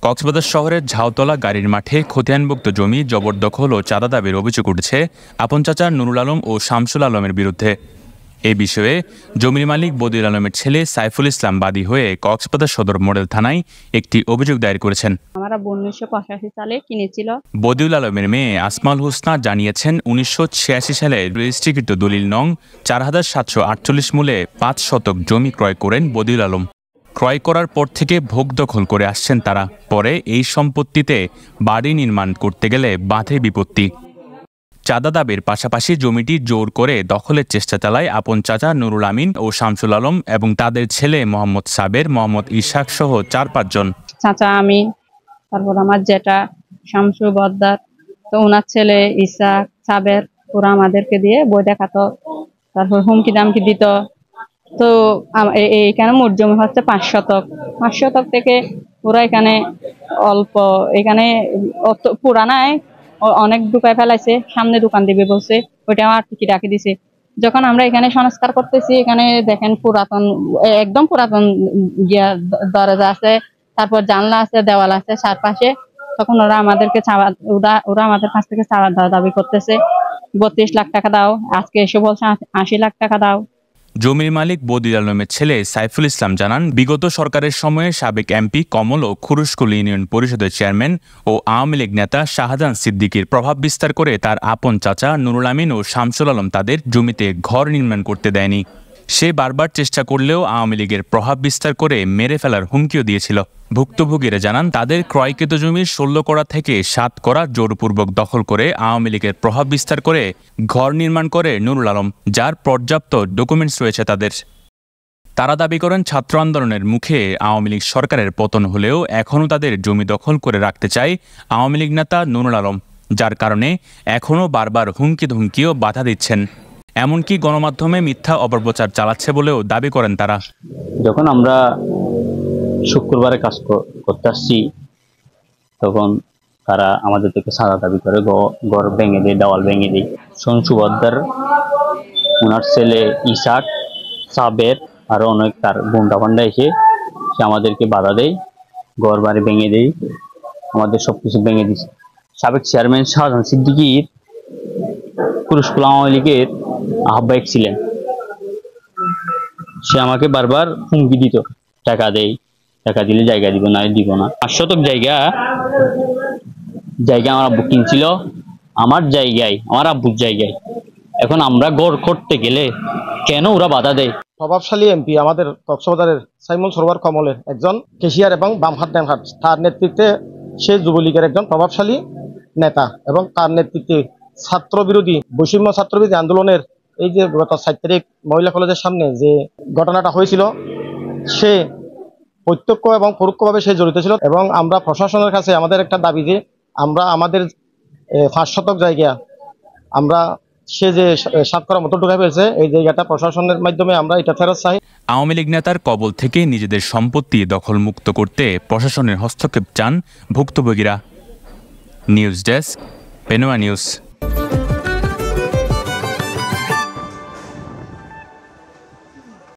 কক্সবাজার শহরের ঝাউতলা গাড়ির মাঠে খতিয়ানভুক্ত জমি জবরদখল ও চাঁদা দাবির অভিযোগ উঠেছে আপন চাচা নুরুল আলম ও শামসুল আলমের বিরুদ্ধে। এ বিষয়ে জমির মালিক বদিউল আলমের ছেলে সাইফুল ইসলাম বাদী হয়ে কক্সবাজার সদর মডেল থানায় একটি অভিযোগ দায়ের করেছেন। আমরা 1985 সালে কিনেছিল। বদিউল আলমের মেয়ে আসমাল হোসনা জানিয়েছেন 1986 সালে রেজিস্ট্রিকৃত দলিল নং 4748 মূলে 5 শতক জমি ক্রয় করেন বদিউল আলম। ক্রয় করার পর থেকে ভোগ দখল করে আসছেন তারা। পরে এই সম্পত্তিতে বাড়ি নির্মাণ করতে গেলে বাধে বিপত্তি। চাঁদা দাবির পাশাপাশি জমিটি জোর করে দখলের চেষ্টা চালায় আপন চাচা নুরুল আমিন ও শামসুল আলম এবং তাদের ছেলে মোহাম্মদ সাবের, মোহাম্মদ ইশাক সহ 4-5 জন। চাচা আমিন, তারপর আমার জেঠা শামসু বদ্দার, তো ওনার ছেলে ইশাক সাবের, ওরা আমাদেরকে দিয়ে বই দেখাতো, তারপর হুমকি দামকি দিত। তো এইখানে মোট জমি হচ্ছে 5 শতক। 5 শতক থেকে ওরা এখানে অল্প, এখানে পুরানায় অনেক ঢুকায় ফেলাইছে, সামনে দোকান দিবে বলছে, ওইটা আমার টিকিট রাখি দিছে। যখন আমরা এখানে সংস্কার করতেছি, এখানে দেখেন পুরাতন, একদম পুরাতন দরজা আছে, তারপর জানলা আছে, দেওয়াল আছে চারপাশে। তখন ওরা আমাদেরকে ওরা আমাদের কাছ থেকে চাওয়া দাবি করতেছে, 32 লাখ টাকা দাও, আজকে এসে বলছে 80 লাখ টাকা দাও। জমির মালিক বদিউল আলমের ছেলে সাইফুল ইসলাম জানান, বিগত সরকারের সময়ে সাবেক এমপি কমল ও খুরুশকুল ইউনিয়ন পরিষদের চেয়ারম্যান ও আওয়ামী লীগ নেতা শাহজাহান সিদ্দিকীর প্রভাব বিস্তার করে তার আপন চাচা নুরুল আমিন ও শামসুল আলম তাদের জমিতে ঘর নির্মাণ করতে দেয়নি। সে বারবার চেষ্টা করলেও আওয়ামী লীগের প্রভাব বিস্তার করে মেরে ফেলার হুমকিও দিয়েছিল। ভুক্তভোগীরা জানান, তাদের ক্রয়কৃত জমির 16 করা থেকে 7 করা জোরপূর্বক দখল করে আওয়ামী লীগের প্রভাব বিস্তার করে ঘর নির্মাণ করে নুরুল আলম, যার পর্যাপ্ত ডকুমেন্টস রয়েছে তাদের। তারা দাবি করেন, ছাত্র আন্দোলনের মুখে আওয়ামী লীগ সরকারের পতন হলেও এখনও তাদের জমি দখল করে রাখতে চায় আওয়ামী লীগ নেতা নুরুল আলম, যার কারণে এখনও বারবার হুমকি ধুমকিও বাধা দিচ্ছেন। এমনকি গণমাধ্যমে মিথ্যা অপপ্রচার চালাচ্ছে বলেও দাবি করেন তারা। যখন আমরা শুক্রবারে কাজ করতে আসছি, তখন তারা আমাদের থেকে সাদা দাবি করে, ঘর ভেঙে দেয়, দেওয়াল ভেঙে দেয়। সঞ্জু বদ্দার, ওনার ছেলে ইশাক, সাবের, আরো অনেক তার গুন্ডা ফান্ডা এসে সে আমাদেরকে বাধা দেয়, ঘর বাড়ি ভেঙে দেয়, আমাদের সবকিছু ভেঙে দিচ্ছে। সাবেক চেয়ারম্যান শাহজাহান সিদ্দিকীর খুরুশকুল আওয়ামী লীগের আহ্বায়ক ছিলেন, সে আমাকে বারবার হুমকি দিত, টাকা দেয়, টাকা দিলে জায়গা দিব না, দিব না। 5 শতক জায়গা আমার আব্বু কিনছিল, আমার জায়গায়, আমার আব্বুর জায়গায়। এখন আমরা গড় করতে গেলে কেন ওরা বাধা দেয়? প্রভাবশালী এমপি আমাদের কক্সবাজারের সাইমন সরোয়ার কমলের একজন কেশিয়ার এবং বামহাত ডানহাত, তার নেতৃত্বে সে যুবলীগের একজন প্রভাবশালী নেতা, এবং তার নেতৃত্বে ছাত্র বিরোধী, বৈষম্য ছাত্র বিরোধী আন্দোলনের এই যে গত 7 তারিখ মহিলা কলেজের সামনে যে ঘটনাটা হয়েছিল, সে প্রত্যক্ষ এবং পরোক্ষভাবে সে জড়িত ছিল। এবং আমরা প্রশাসনের কাছে আমাদের একটা দাবি যে আমরা আমাদের 5 শতক জায়গা আমরা সে যে 7 করার মতো ঢুকে ফেলছে, এই জায়গাটা প্রশাসনের মাধ্যমে আমরা এটা ফেরত চাই। আওয়ামী লীগ নেতার কবল থেকে নিজেদের সম্পত্তি দখল মুক্ত করতে প্রশাসনের হস্তক্ষেপ চান ভুক্তভোগীরা। নিউজ ডেস্ক, পেনোয়া নিউজ।